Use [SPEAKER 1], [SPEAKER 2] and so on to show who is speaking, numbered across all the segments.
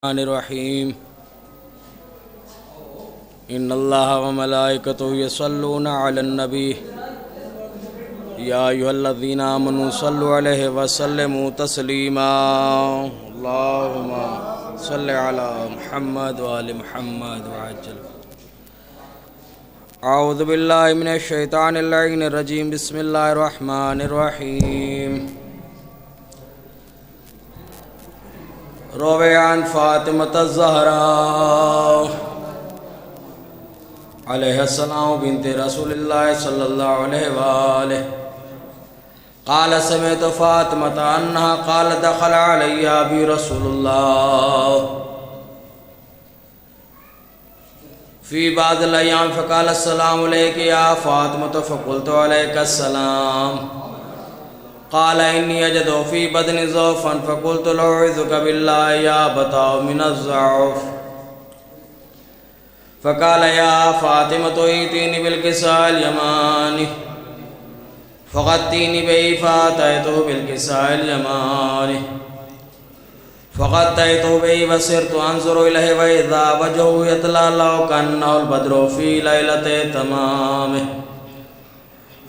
[SPEAKER 1] الرحمن الرحیم ان اللہ وملائکتہ یصلون علی النبی یا ایھا الذین آمنوا صلوا علیہ وسلموا تسلیما اللہم صل علی محمد وآل محمد وعجل اعوذ باللہ من الشیطان اللعین الرجیم بسم اللہ الرحمن الرحیم روی عن فاطمة الزہراء علیہ السلام بنت رسول اللہ صلی اللہ علیہ وآلہ قال سمعت فاطمة انہا قال دخل علی ابی رسول اللہ فی بعض الایام فقال السلام علیک یا فاطمة فقلت علیک السلام قال انی اجد فی بدن ضعفا فقلت اعوذک باللہ یا بتاؤ من الضعف فقال یا فاطمة ایتینی بالکساء الیمانی فغطینی بی فاتیتو بالکساء الیمانی فغطیتو بی وسرت انظر الیہ واذا وجهه یتلالہ کانہ البدر فی لیلۃ تمامہ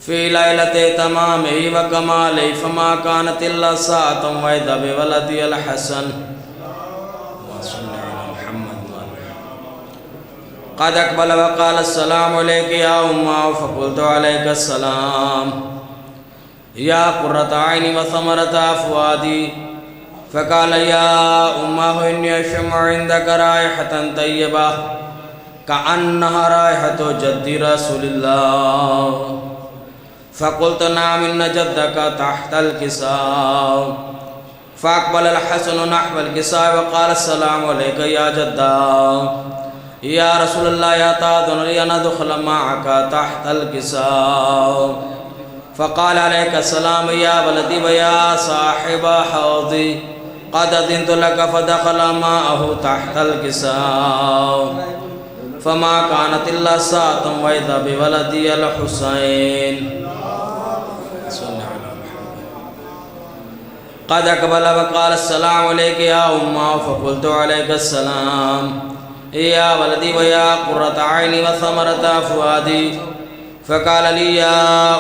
[SPEAKER 1] فی لیلۃ تمامہ وکمالہ فما کانت الا ساعۃ واذا بولدی الحسن قد اقبل وقال السلام علیک یا امہ فقلت علیک السلام یا قرۃ عینی وثمرۃ فؤادی فقال یا امہ انی اشم عندک رائحۃ طیبہ کأنها رائحۃ جد رسول اللہ فقلت نعم ان جدك تحت الكساء فاقبل الحسن نحو الكساء وقال السلام عليك يا جدا يا رسول الله يا تاذن لي ان ادخل معك تحت الكساء فقال عليك السلام يا ولدي ويا صاحب حوضي قد أذنت لك فدخل معه تحت الكساء فما كانت الا ساعة واذا بولدي الحسين قد اقبل وقال السلام علیک یا امہ فقلت علیک السلام یا ولدی ویا قرۃ عینی وثمرۃ فؤادی فقال لی یا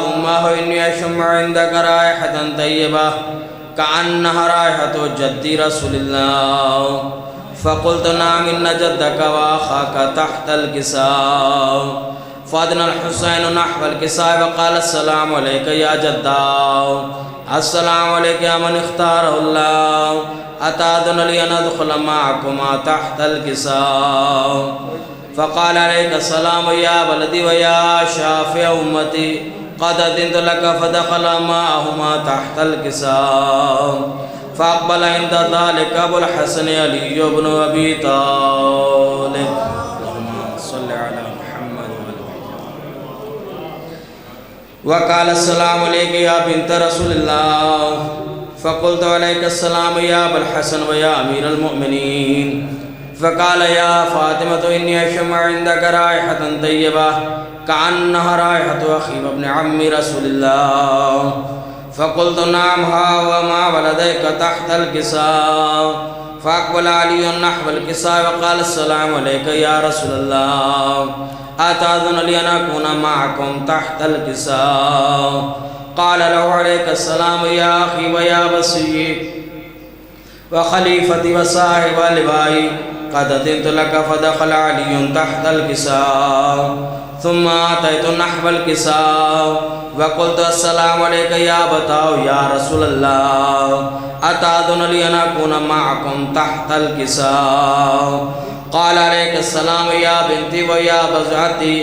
[SPEAKER 1] امہ انی اشم عندک رائحۃ طیبہ کأنها رائحۃ جد رسول اللہ فقلت نعم ان جدک واخاک تحت الکساء فادنا الحسین نحو الکساء وقال السلام علیک یا جدا السلام علیکم یا من اختار اللہ اتاذن لی ان ادخل معکما تحت الکساء فقال علیک السلام یا ولدی ویا شافع امتی قد اذنت لك فدخل معهما تحت الکساء فاقبل عند ذلك ابو الحسن علی بن ابی طالب اللهم صل علی وقال السلام علیک یا بنت رسول اللہ فقلت علیک السلام یا ابا الحسن ویا امیر المؤمنین فقال یا فاطمة انی اشم عندک رائحۃ طیبہ کأنها رائحۃ اخی وابن عم رسول اللہ فقلت نعم ها وما ولدیک تحت الکساء فاقبل علی نحو الکساء وقال السلام علیک یا رسول اللہ اتاذن لی ان اکون معکم تحت الکساء قال له علیک السلام یا اخی ویا وصی وخلیفتی وصاحب لوائی قد اذنت لك فدخل علی تحت الکساء ثم آتیت نحو الکساء وقلت السلام علیک یا بتاؤ یا رسول اللہ اتاذن لی ان اکون معکم تحت الکساء قال علیک السلام یا بنتی ویا بزعتی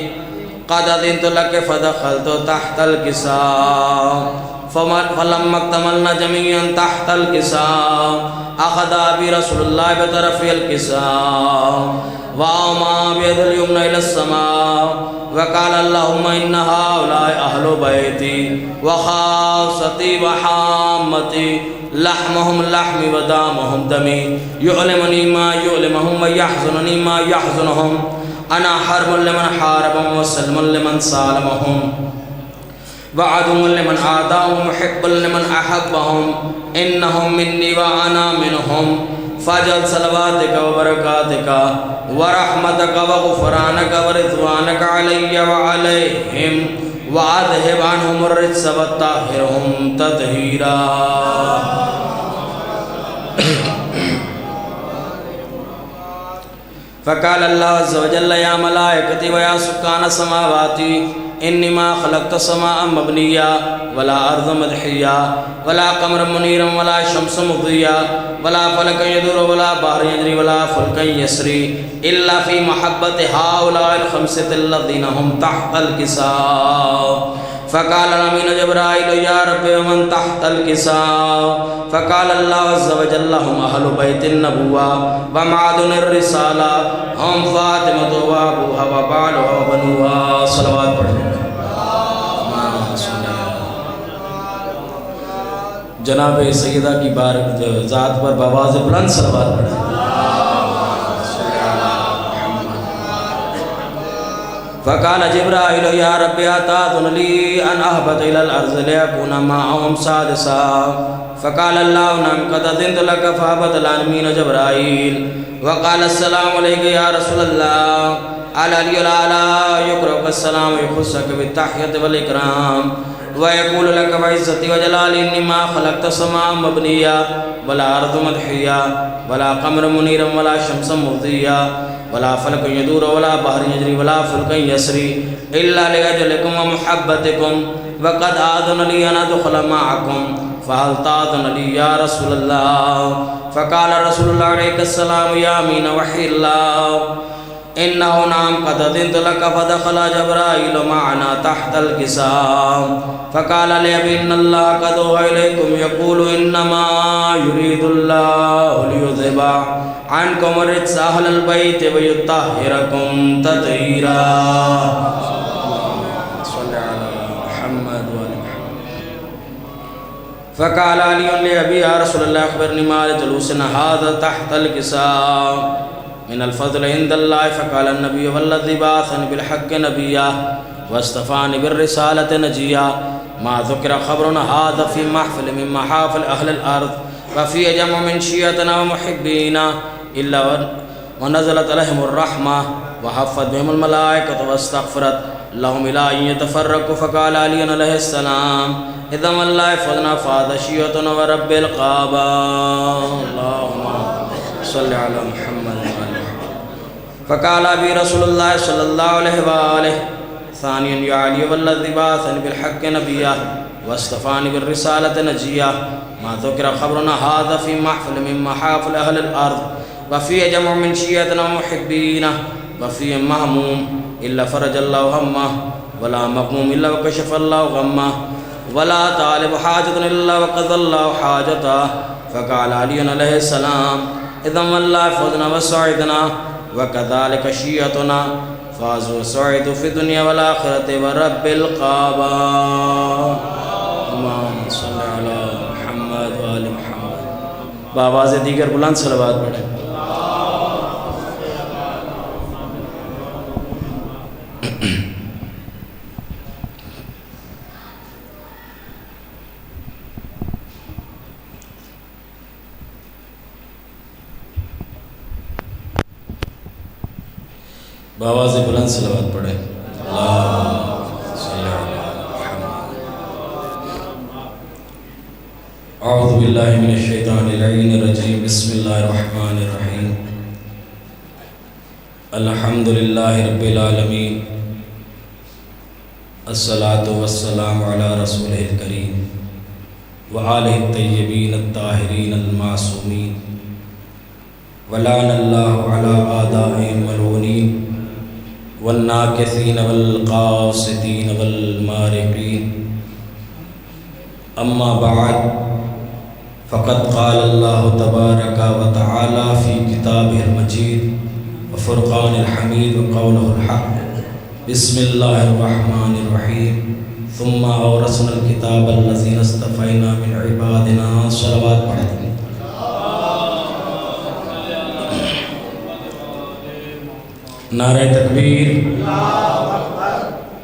[SPEAKER 1] قد اذنت لك فدخلت تحت الکساء فلما اكتملنا جميعا تحت الكساء اخذ ابي رسول الله بطرف الكساء وأومى بيده اليمنى الى السماء وقال اللهم ان هؤلاء اهل بيتي وخاصتي وحامتي لحمهم لحمي ودامهم دمي يؤلمني ما يؤلمهم ويحزنني ما يحزنهم انا حرب لمن حاربهم وسلم لمن سالمهم وعدو لمن عاداهم محب لمن احبهم انهم مني وانا منهم فاجعل صلواتك وبركاتك ورحمتك وغفرانك ورضوانك علي وعليهم وأذهب عنهم الرجس وطهرهم تطهيرا. فقال الله عز وجل يا ملائكتي ويا سكان السماوات إني ما خلقت سماء مبنيا ولا أرض مدحيا ولا قمر منيرا ولا شمس مضيا ولا فلك يدور ولا بحر يجري ولا فلك يسري إلا في محبة هؤلاء الخمسة الذين هم تحت الكساء. فقال الأمين جبرائيل يا رب ومن تحت الكساء؟ فقال الله عز وجل هم أهل بيت النبوة ومعدن الرسالة هم فاطمة وأبوها وبعلها وبنوها. صلوات پڑھیں. جناب سیدہ کی بارک ذات پر بآواز بلند صلوات پڑھیں. فقال جبرائيل يا رب أتأذن لي أن أهبط إلى الأرض ليكون معهم سادسا؟ فقال الله نعم قد أذنت لك. فهبط الأمين جبرائيل وقال السلام عليك يا رسول الله. على الأعلى يقرأك السلام ويخصك بالتحية والإكرام ويقول لك بعزتي وجلالي إني ما خلقت سماء مبنيا ولا أرض مدحيا ولا قمر منيرا ولا شمس مضيا ولا فلك يدور ولا بحر يجري ولا فلك يسري إلا لأجلكم ومحبتكم وقد آذن لي أن أدخل معكم فهل تأذن لي يا رسول الله؟ فقال رسول الله عليه السلام يا أمين وحي الله إنه نعم قد أذنت لك. فدخل جبرائيل معنا تحت الكساء فقال لي إن الله قد أوحى إليكم يقول إنما يريد الله ليذهب عنكم الرجس أهل البيت ويطهركم تطهيرا. صل على محمد وآل محمد. فقال علي لأبي يا رسول الله أخبرني ما لجلوسنا هذا تحت الكساء من الفضل عند الله. فقال النبي والذي بعثني بالحق نبيا واصطفاني بالرسالة نجيا ما ذكر خبرنا هذا في محفل من محافل أهل الأرض وفي جمع من شيعتنا ومحبينا إلا ونزلت عليهم الرحمة وحفت بهم الملائكة واستغفرت لهم إلى أن يتفرقوا. فقال علي عليه السلام إذا من لا يفضنا فهذا شيعتنا ورب القعبة. اللهم صل على محمد. فقال أبي رسول الله صلى الله عليه وآله ثانيا يا علي والذي بعثني بالحق نبيا واصطفاني بالرسالة نجيا ما ذكر خبرنا هذا في محفل من محافل أهل الأرض وفي جمع من شيعتنا ومحبينا وفي مهموم إلا فرج الله همه ولا مغموم إلا وكشف الله غمه ولا طالب حاجة إلا وقضى الله حاجته. فقال علي عليه السلام إذا من لا يفوزنا وسعدنا وكذلك شيعتنا فازوا وسعدوا في الدنيا والآخرة ورب القعبة. اللهم صل على محمد وآل محمد. بآواز دیگر بلند صلوات پڑھیں. بآواز بلند صلوات پڑھیں. اللهم صل على محمد. اعوذ باللہ من الشیطان اللعین الرجیم. بسم اللہ الرحمن الرحیم. الحمد للہ رب العالمین الصلاة والسلام علی رسولہ الکریم وآلہ الطیبین الطاہرین المعصومین ولعن اللہ علی آدائهم ملعونین والناکثین والقاسطین والمارقین. اما بعد فقد قال اللہ تبارک و تعالی فی کتابہ المجید وفرقان الحمید وقولہ الحق. بسم اللہ الرحمن الرحیم. ثم اورثنا الکتاب الذین اصطفینا من عبادنا. صلوات پڑھیں. نعرہ تکبیر.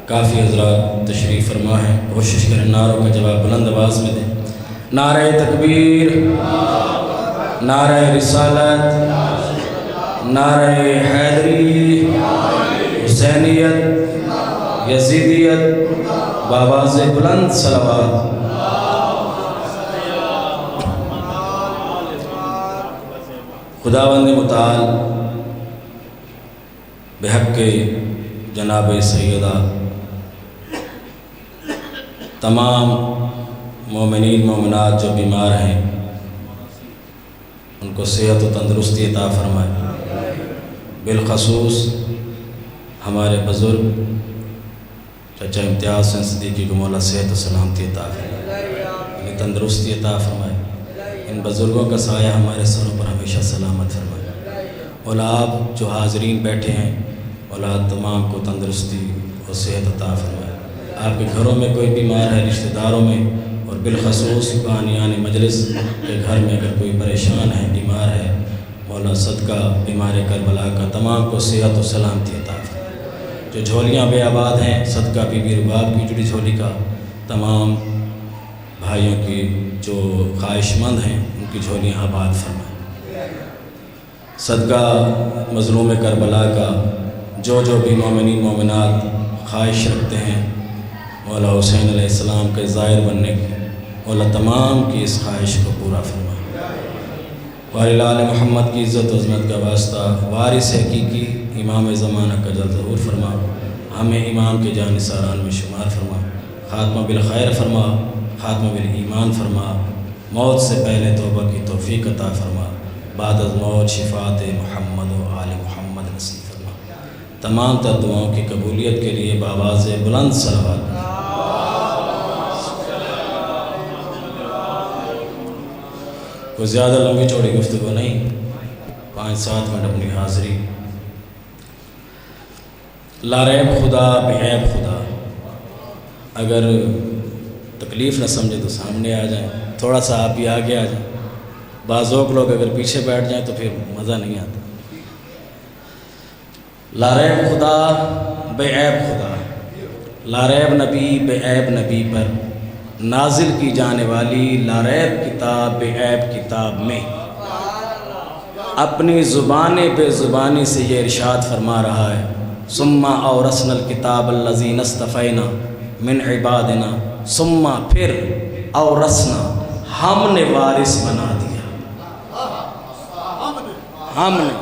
[SPEAKER 1] کافی حضرات تشریف فرما ہے، کوشش کریں نعروں کا جواب بلند آواز میں دیں. نعرہ تکبیر. نعرہ رسالت، نعرہ حیدری، حسینیت، یزیدیت، بآواز بلند صلوات۔ خداوند متعال بحق جناب سیدہ تمام مومنین مومنات جو بیمار ہیں ان کو صحت و تندرستی عطا فرمائے، بالخصوص ہمارے بزرگ چچا امتیاز حسین صدیقی کو مولا صحت و سلامتی عطا فرمائے، انہیں تندرستی عطا فرمائے، ان بزرگوں کا سایہ ہمارے سروں پر ہمیشہ سلامت فرمائے۔ مولا آپ جو حاضرین بیٹھے ہیں، مولا تمام کو تندرستی اور صحت عطا فرمائے۔ آپ کے گھروں میں کوئی بیمار ہے، رشتہ داروں میں، اور بالخصوص قانیان مجلس کے گھر میں اگر کوئی پریشان ہے، بیمار ہے، مولا صدقہ بیمار کربلا کا تمام کو صحت و سلامتی عطا فرمائے۔ جو جھولیاں بے آباد ہیں، صدقہ بی بی رباب کی جڑی جھولی کا تمام بھائیوں کی جو خواہش مند ہیں ان کی جھولیاں آباد فرمائے۔ صدقہ مظلوم کربلا کا جو بھی مومنین مومنات خواہش رکھتے ہیں مولا حسین علیہ السلام کے زائر بننے کی، مولا تمام کی اس خواہش کو پورا فرمائے۔ وارث محمد کی عزت و عظمت کا واسطہ وارث حقیقی امام زمانہ کا جلد ظہور فرما، ہمیں امام کے جانثاران میں شمار فرما، خاتمہ بالخیر فرما، خاتمہ بالایمان فرما، موت سے پہلے توبہ کی توفیق عطا فرما، بعد از موت شفاعت محمد و آل محمد نصیب فرما۔ تمام تر دعاؤں کی قبولیت کے لیے بآواز بلند صلوات۔ کوئی زیادہ لمبی چوڑی گفتگو نہیں، 5-7 منٹ اپنی حاضری۔ لاریب خدا بے عیب خدا، اگر تکلیف نہ سمجھے تو سامنے آ جائیں، تھوڑا سا آپ بھی آگے آ جائیں، بعض لوگ اگر پیچھے بیٹھ جائیں تو پھر مزہ نہیں آتا۔ لاریب خدا بے عیب خدا، لاریب نبی بے عیب نبی پر نازل کی جانے والی لاریب کتاب بے عیب کتاب میں اپنی زبان بے زبانی سے یہ ارشاد فرما رہا ہے، ثم اورثنا الکتاب الذین اصطفینا من عبادنا، ثم پھر اورثنا ہم نے وارث بنا دیا، ہم نے،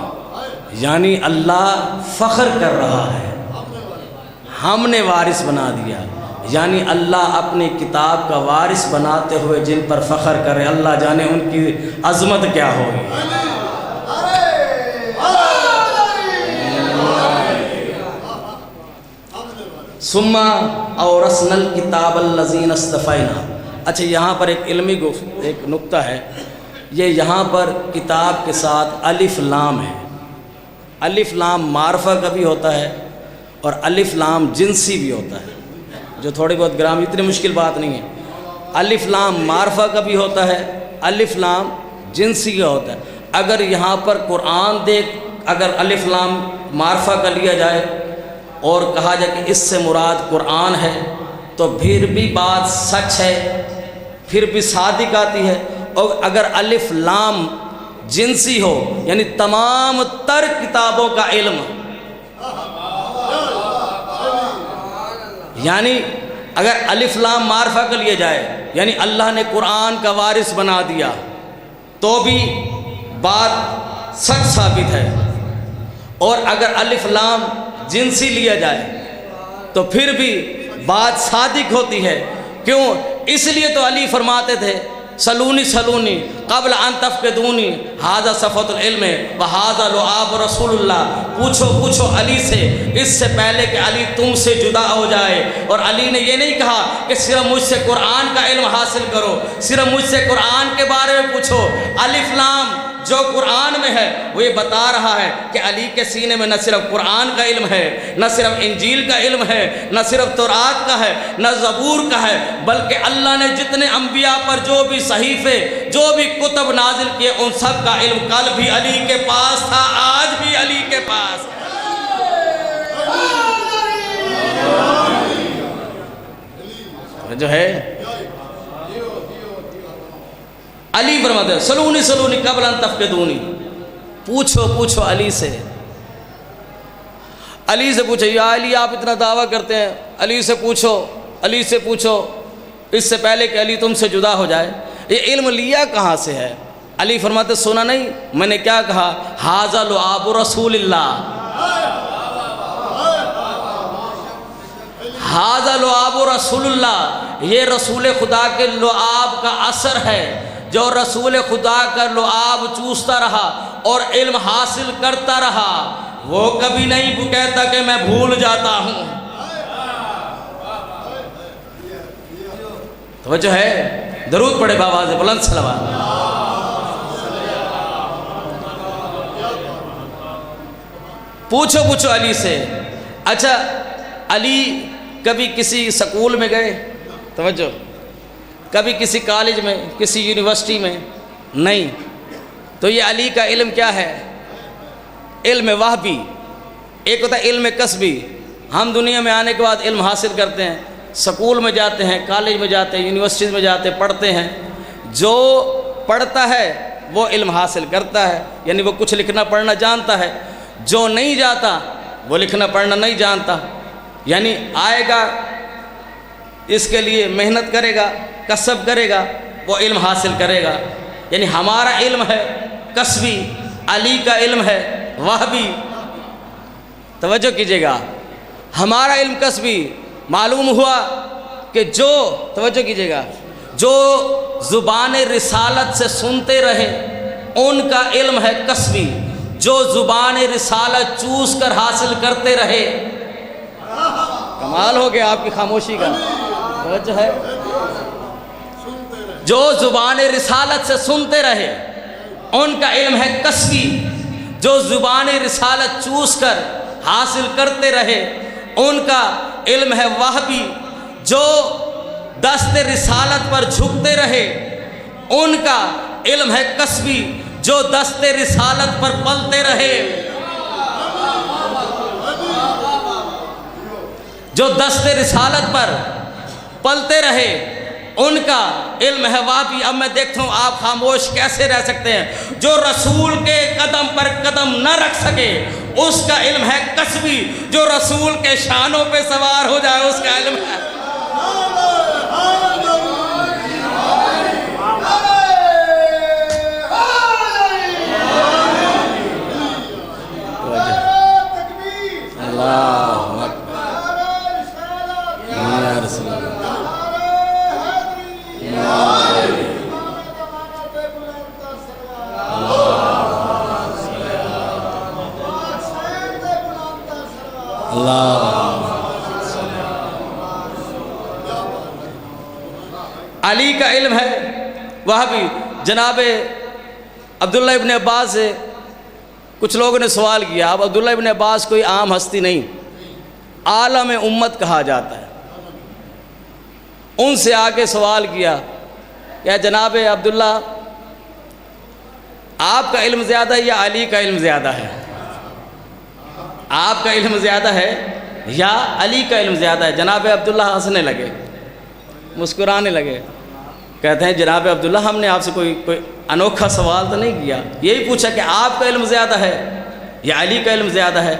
[SPEAKER 1] یعنی اللہ فخر کر رہا ہے، ہم نے وارث بنا دیا، یعنی اللہ اپنی کتاب کا وارث بناتے ہوئے جن پر فخر کرے، اللہ جانے ان کی عظمت کیا ہوگی۔ ثم اورثنا الکتاب الذین اصطفینا۔ اچھا، یہاں پر ایک علمی ایک نقطہ ہے، یہ یہاں پر کتاب کے ساتھ الف لام ہے۔ الف لام معرفہ کا بھی ہوتا ہے اور الف لام جنسی بھی ہوتا ہے، جو تھوڑی بہت گرامر، اتنی مشکل بات نہیں ہے۔ الف لام معرفہ کا بھی ہوتا ہے، الف لام جنسی کا ہوتا ہے۔ اگر یہاں پر قرآن اگر الف لام معرفہ کا لیا جائے اور کہا جائے کہ اس سے مراد قرآن ہے تو پھر بھی بات سچ ہے، پھر بھی صادق آتی ہے۔ اور اگر الف لام جنسی ہو یعنی تمام تر کتابوں کا علم، یعنی اگر الف لام معرفہ کا لیا جائے یعنی اللہ نے قرآن کا وارث بنا دیا تو بھی بات سچ ثابت ہے، اور اگر الف لام جنسی لیا جائے تو پھر بھی بات صادق ہوتی ہے۔ کیوں؟ اس لیے تو علی فرماتے تھے، سلونی سلونی قبل ان تفقدونی ھذا صفوۃ العلم وھذا لعاب رسول اللہ، پوچھو پوچھو علی سے، اس سے پہلے کہ علی تم سے جدا ہو جائے۔ اور علی نے یہ نہیں کہا کہ صرف مجھ سے قرآن کا علم حاصل کرو، صرف مجھ سے قرآن کے بارے میں پوچھو۔ الف لام جو قرآن میں ہے وہ یہ بتا رہا ہے کہ علی کے سینے میں نہ صرف قرآن کا علم ہے، نہ صرف انجیل کا علم ہے، نہ صرف تورات کا ہے، نہ زبور کا ہے، بلکہ اللہ نے جتنے انبیاء پر جو بھی صحیفے، جو بھی کتب نازل کیے، ان سب کا علم کل بھی علی کے پاس تھا، آج بھی علی کے پاس۔ جو ہے علی فرماتے ہیں سلونی سلونی قبل ان تفقدونی، پوچھو پوچھو علی سے، علی سے پوچھو. یا علی آپ اتنا دعویٰ کرتے ہیں، علی سے پوچھو، علی سے پوچھو، اس سے پہلے کہ علی تم سے جدا ہو جائے. یہ علم لیا کہاں سے ہے؟ علی فرماتے سنا نہیں میں نے کیا کہا؟ ھذا لعاب رسول اللہ، ھذا لعاب رسول اللہ، یہ رسول خدا کے لعاب کا اثر ہے. جو رسول خدا کا لعاب چوستا رہا اور علم حاصل کرتا رہا، وہ کبھی نہیں کہتا کہ میں بھول جاتا ہوں. توجہ ہے؟ درود پڑھے بآواز بلند صلوات. پوچھو پوچھو علی سے. اچھا علی کبھی کسی سکول میں گئے؟ توجہ، کبھی کسی کالج میں، کسی یونیورسٹی میں؟ نہیں. تو یہ علی کا علم کیا ہے؟ علم وہبی. ایک ہوتا ہے علم کسبی، ہم دنیا میں آنے کے بعد علم حاصل کرتے ہیں، سکول میں جاتے ہیں، کالج میں جاتے ہیں، یونیورسٹیز میں جاتے ہیں، پڑھتے ہیں. جو پڑھتا ہے وہ علم حاصل کرتا ہے، یعنی وہ کچھ لکھنا پڑھنا جانتا ہے. جو نہیں جاتا وہ لکھنا پڑھنا نہیں جانتا، یعنی آئے گا اس کے لیے محنت کرے گا، کسب کرے گا، وہ علم حاصل کرے گا. یعنی ہمارا علم ہے کسبی، علی کا علم ہے وہبی. توجہ کیجیے گا، ہمارا علم کسبی. معلوم ہوا کہ جو، توجہ کیجیے گا، جو زبان رسالت سے سنتے رہے ان کا علم ہے کسبی. جو زبان رسالت چوس کر حاصل کرتے رہے، کمال ہو گیا آپ کی خاموشی کا. توجہ ہے؟ جو زبان رسالت سے سنتے رہے ان کا علم ہے کسبی. جو زبان رسالت چوس کر حاصل کرتے رہے ان کا علم ہے وہبی. جو دست رسالت پر جھکتے رہے ان کا علم ہے کسبی. جو دست رسالت پر پلتے رہے، جو دست رسالت پر پلتے رہے ان کا علم ہے وہبی. اب میں دیکھتا ہوں آپ خاموش کیسے رہ سکتے ہیں. جو رسول کے قدم پر قدم نہ رکھ سکے اس کا علم ہے کسبی. جو رسول کے شانوں پہ سوار ہو جائے اس کا علم ہے. علی کا علم ہے وہبی. جناب عبداللہ ابن عباس سے کچھ لوگوں نے سوال کیا. اب عبداللہ ابن عباس کوئی عام ہستی نہیں، عالم امت کہا جاتا ہے. ان سے آگے سوال کیا کہ جناب عبداللہ آپ کا علم زیادہ ہے یا علی کا علم زیادہ ہے؟ آپ کا علم زیادہ ہے یا علی کا علم زیادہ ہے؟ جناب عبداللہ ہنسنے لگے، مسکرانے لگے. کہتے ہیں جناب عبداللہ ہم نے آپ سے کوئی انوکھا سوال تو نہیں کیا، یہی پوچھا کہ آپ کا علم زیادہ ہے یا علی کا علم زیادہ ہے.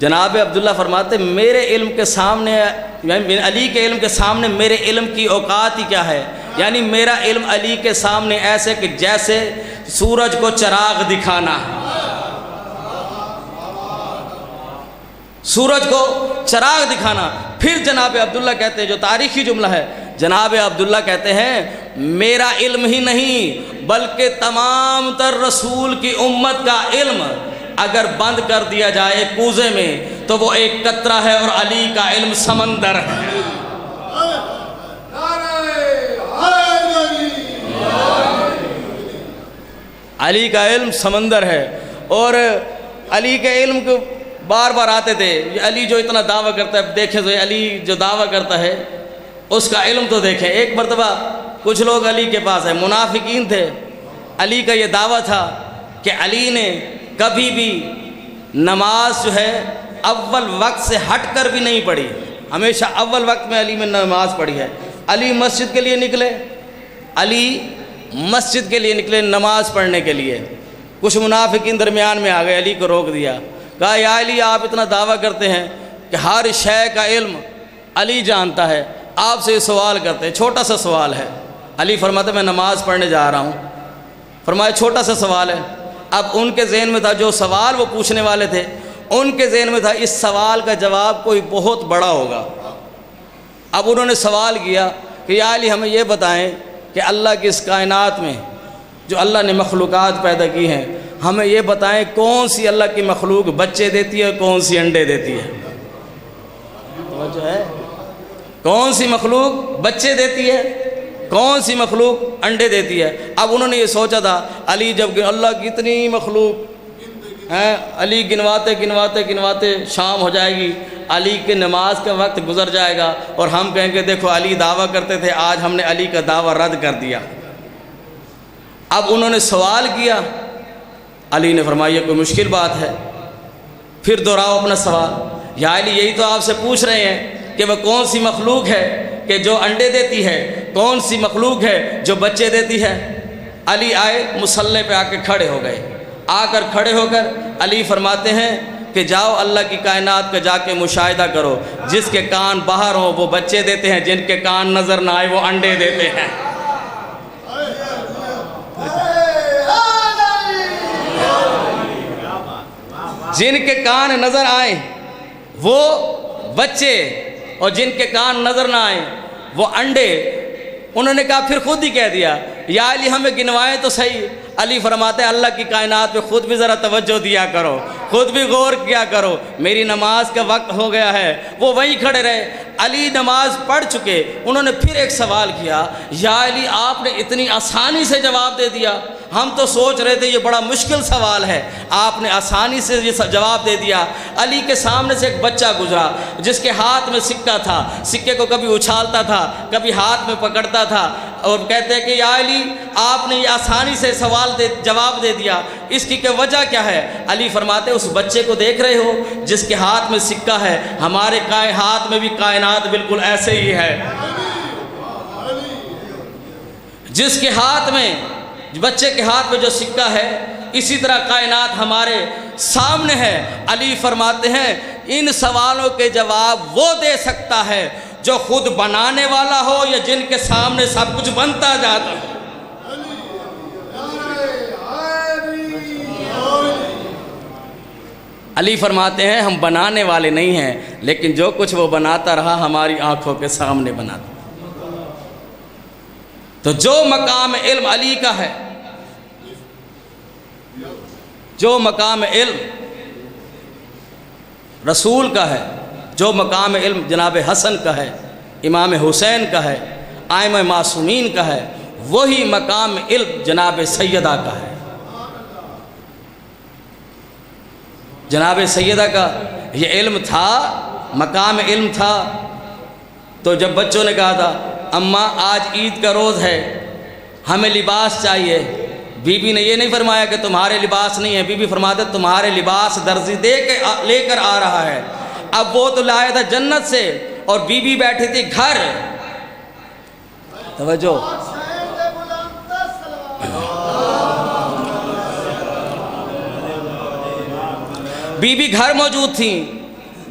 [SPEAKER 1] جناب عبداللہ فرماتے میرے علم کے سامنے، یعنی علی کے علم کے سامنے میرے علم کی اوقات ہی کیا ہے. یعنی میرا علم علی کے سامنے ایسے کہ جیسے سورج کو چراغ دکھانا، سورج کو چراغ دکھانا. پھر جناب عبداللہ کہتے ہیں جو تاریخی جملہ ہے، جناب عبداللہ کہتے ہیں میرا علم ہی نہیں بلکہ تمام تر رسول کی امت کا علم اگر بند کر دیا جائے کوزے میں تو وہ ایک قطرہ ہے، اور علی کا علم سمندر ہے. علی کا علم سمندر ہے. اور علی کے علم کو بار بار آتے تھے. علی جو اتنا دعویٰ کرتا ہے، دیکھیں تو علی جو دعویٰ کرتا ہے اس کا علم تو دیکھیں. ایک مرتبہ کچھ لوگ علی کے پاس ہیں، منافقین تھے. علی کا یہ دعویٰ تھا کہ علی نے کبھی بھی نماز جو ہے اول وقت سے ہٹ کر بھی نہیں پڑھی، ہمیشہ اول وقت میں علی میں نماز پڑھی ہے. علی مسجد کے لیے نکلے، علی مسجد کے لیے نکلے نماز پڑھنے کے لیے، کچھ منافقین درمیان میں آ گئے، علی کو روک دیا، کہا یا علی آپ اتنا دعویٰ کرتے ہیں کہ ہر شے کا علم علی جانتا ہے، آپ سے یہ سوال کرتے ہیں، چھوٹا سا سوال ہے۔ علی فرماتے میں نماز پڑھنے جا رہا ہوں، فرمایا چھوٹا سا سوال ہے۔ اب ان کے ذہن میں تھا، جو سوال وہ پوچھنے والے تھے ان کے ذہن میں تھا اس سوال کا جواب کوئی بہت بڑا ہوگا۔ اب انہوں نے سوال کیا کہ یا علی ہمیں یہ بتائیں کہ اللہ کی اس کائنات میں جو اللہ نے مخلوقات پیدا کی ہیں، ہمیں یہ بتائیں کون سی اللہ کی مخلوق بچے دیتی ہے، کون سی انڈے دیتی ہے؟ توجہ ہے؟ کون سی مخلوق بچے دیتی ہے، کون سی مخلوق انڈے دیتی ہے؟ اب انہوں نے یہ سوچا تھا علی جب اللہ کی اتنی مخلوق ہیں، علی گنواتے گنواتے گنواتے شام ہو جائے گی، علی کے نماز کا وقت گزر جائے گا اور ہم کہیں گے دیکھو علی دعویٰ کرتے تھے، آج ہم نے علی کا دعویٰ رد کر دیا۔ اب انہوں نے سوال کیا، علی نے فرمایا یہ کوئی مشکل بات ہے، پھر دہراؤ اپنا سوال۔ یا علی یہی تو آپ سے پوچھ رہے ہیں کہ وہ کون سی مخلوق ہے کہ جو انڈے دیتی ہے، کون سی مخلوق ہے جو بچے دیتی ہے؟ علی آئے، مصلی پہ آ کے کھڑے ہو گئے، آ کر کھڑے ہو کر علی فرماتے ہیں کہ جاؤ اللہ کی کائنات کا جا کے مشاہدہ کرو، جس کے کان باہر ہوں وہ بچے دیتے ہیں، جن کے کان نظر نہ آئے وہ انڈے دیتے ہیں۔ جن کے کان نظر آئیں وہ بچے اور جن کے کان نظر نہ آئیں وہ انڈے۔ انہوں نے کہا پھر خود ہی کہہ دیا یا علی ہمیں گنوائیں تو صحیح۔ علی فرماتے ہیں اللہ کی کائنات پہ خود بھی ذرا توجہ دیا کرو، خود بھی غور کیا کرو، میری نماز کا وقت ہو گیا ہے۔ وہ وہیں کھڑے رہے، علی نماز پڑھ چکے۔ انہوں نے پھر ایک سوال کیا، یا علی آپ نے اتنی آسانی سے جواب دے دیا، ہم تو سوچ رہے تھے یہ بڑا مشکل سوال ہے، آپ نے آسانی سے یہ جواب دے دیا۔ علی کے سامنے سے ایک بچہ گزرا جس کے ہاتھ میں سکہ تھا، سکے کو کبھی اچھالتا تھا کبھی ہاتھ میں پکڑتا تھا، اور کہتے ہیں کہ یا علی آپ نے یہ آسانی سے جواب دے دیا، اس کی کہ وجہ کیا ہے؟ علی فرماتے اس بچے کو دیکھ رہے ہو جس کے ہاتھ میں سکہ ہے، ہمارے ہاتھ میں بھی کائنات بالکل ایسے ہی ہے۔ جس کے ہاتھ میں، بچے کے ہاتھ میں جو سکہ ہے، اسی طرح کائنات ہمارے سامنے ہے۔ علی فرماتے ہیں ان سوالوں کے جواب وہ دے سکتا ہے جو خود بنانے والا ہو یا جن کے سامنے سب کچھ بنتا جاتا ہو۔ علی فرماتے ہیں ہم بنانے والے نہیں ہیں، لیکن جو کچھ وہ بناتا رہا ہماری آنکھوں کے سامنے بناتا۔ تو جو مقام علم علی کا ہے، جو مقام علم رسول کا ہے، جو مقام علم جناب حسن کا ہے، امام حسین کا ہے، ائمہ معصومین کا ہے، وہی مقام علم جناب سیدہ کا ہے۔ جناب سیدہ کا یہ علم تھا، مقام علم تھا۔ تو جب بچوں نے کہا تھا اماں آج عید کا روز ہے، ہمیں لباس چاہیے، بی بی نے یہ نہیں فرمایا کہ تمہارے لباس نہیں ہے، بی بی فرماتے تمہارے لباس درزی لے کر آ رہا ہے۔ اب وہ تو لایا تھا جنت سے اور بی بی بیٹھی تھی گھر۔ توجہ، بی بی گھر موجود تھیں،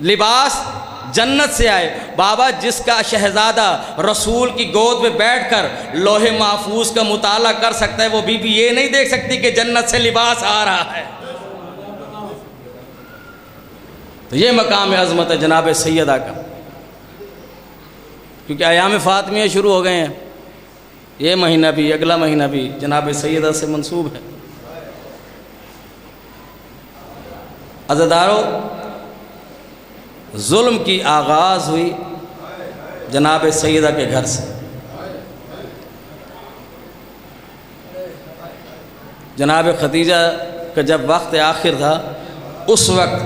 [SPEAKER 1] لباس جنت سے آئے۔ بابا جس کا شہزادہ رسول کی گود میں بیٹھ کر لوح محفوظ کا مطالعہ کر سکتا ہے، وہ بی بی یہ نہیں دیکھ سکتی کہ جنت سے لباس آ رہا ہے۔ تو یہ مقام عظمت ہے جناب سیدہ کا، کیونکہ ایام فاطمیہ شروع ہو گئے ہیں، یہ مہینہ بھی اگلا مہینہ بھی جناب سیدہ سے منسوب ہے۔ عزیزدارو، ظلم کی آغاز ہوئی جناب سیدہ کے گھر سے۔ جناب خدیجہ کا جب وقت آخر تھا، اس وقت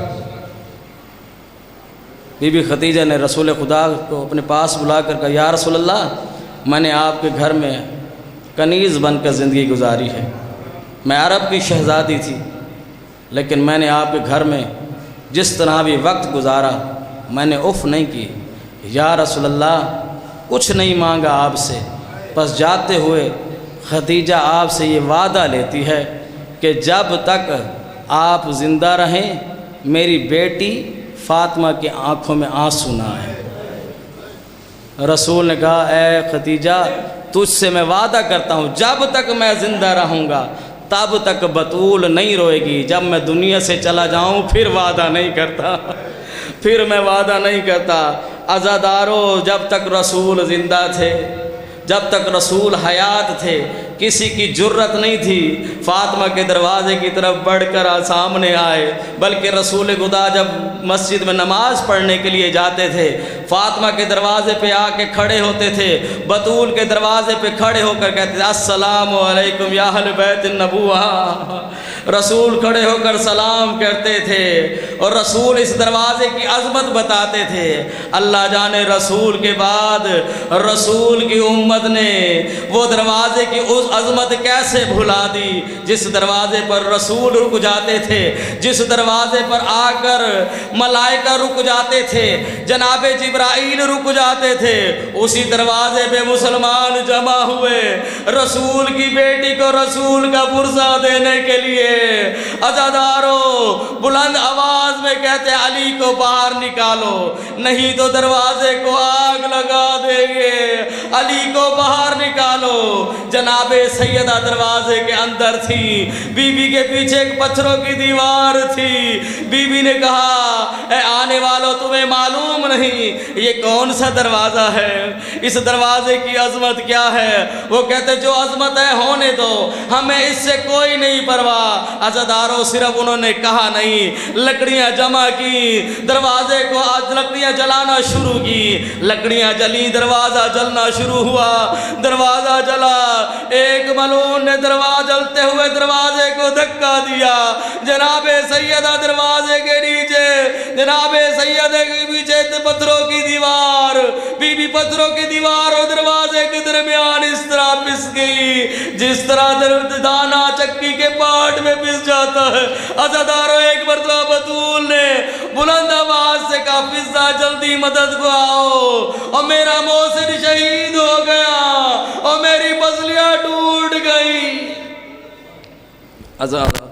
[SPEAKER 1] بی بی خدیجہ نے رسول خدا کو اپنے پاس بلا کر کہا یا رسول اللہ، میں نے آپ کے گھر میں کنیز بن کر زندگی گزاری ہے، میں عرب کی شہزادی تھی، لیکن میں نے آپ کے گھر میں جس طرح بھی وقت گزارا میں نے اف نہیں کی۔ یا رسول اللہ، کچھ نہیں مانگا آپ سے، بس جاتے ہوئے خدیجہ آپ سے یہ وعدہ لیتی ہے کہ جب تک آپ زندہ رہیں میری بیٹی فاطمہ کی آنکھوں میں آنسو نہ آئے۔ رسول نے کہا اے خدیجہ تجھ سے میں وعدہ کرتا ہوں جب تک میں زندہ رہوں گا تب تک بطول نہیں روئے گی، جب میں دنیا سے چلا جاؤں پھر وعدہ نہیں کرتا، پھر میں وعدہ نہیں کرتا۔ عزادارو جب تک رسول زندہ تھے، جب تک رسول حیات تھے، کسی کی جرت نہیں تھی فاطمہ کے دروازے کی طرف بڑھ کر سامنے آئے، بلکہ رسول خدا جب مسجد میں نماز پڑھنے کے لیے جاتے تھے فاطمہ کے دروازے پہ آ کے کھڑے ہوتے تھے، بطول کے دروازے پہ کھڑے ہو کر کہتے تھے السلام علیکم یا اہل بیت النبوہ۔ رسول کھڑے ہو کر سلام کرتے تھے اور رسول اس دروازے کی عظمت بتاتے تھے۔ اللہ جانے رسول کے بعد رسول کی امت نے وہ دروازے کی اس عظمت کیسے بھلا دی جس دروازے پر رسول رک جاتے تھے، جس دروازے پر آ کر ملائکہ رک جاتے تھے، جناب جبرائیل رک جاتے تھے، اسی دروازے پہ مسلمان جمع ہوئے رسول کی بیٹی کو رسول کا برسہ دینے کے لیے۔ عزادارو بلند آواز میں کہتے علی کو باہر نکالو نہیں تو دروازے کو آگ لگا دیں گے، علی کو باہر نکالو۔ جناب سیدہ دروازے کے اندر تھی، بی بی کے پیچھے ایک پتھروں کی دیوار تھی، بی بی نے کہا اے آنے والوں تمہیں معلوم نہیں یہ کون سا دروازہ ہے، اس دروازے کی عظمت کیا ہے؟ وہ کہتے جو عظمت ہے ہونے دو، ہمیں اس سے کوئی نہیں پرواہ۔ عزاداروں صرف انہوں نے کہا نہیں، لکڑیاں جمع کی، دروازے کو لکڑیاں جلانا شروع کی، لکڑیاں جلی، دروازہ جلنا شروع ہوا، دروازہ جلا، ایک ملعون نے دروازہ جلتے ہوئے دروازے کو دھکا دیا، جناب سیدہ دروازے کے نیچے، جناب سیدہ کے پیچھے پتھروں کی دیوار، بی بی پتھروں کی دیوار اور دروازے کے درمیان اس طرح پس گئی جس طرح دانا چکی کے پاٹ میں پس جاتا ہے۔ عزاداروں ایک مرتبہ بطول نے بلند آواز سے کہا فضہ جلدی مدد کو آؤ، اور میرا محسن شہید ہو گیا اور میری پسلیاں ٹوٹ گئی۔ عزادہ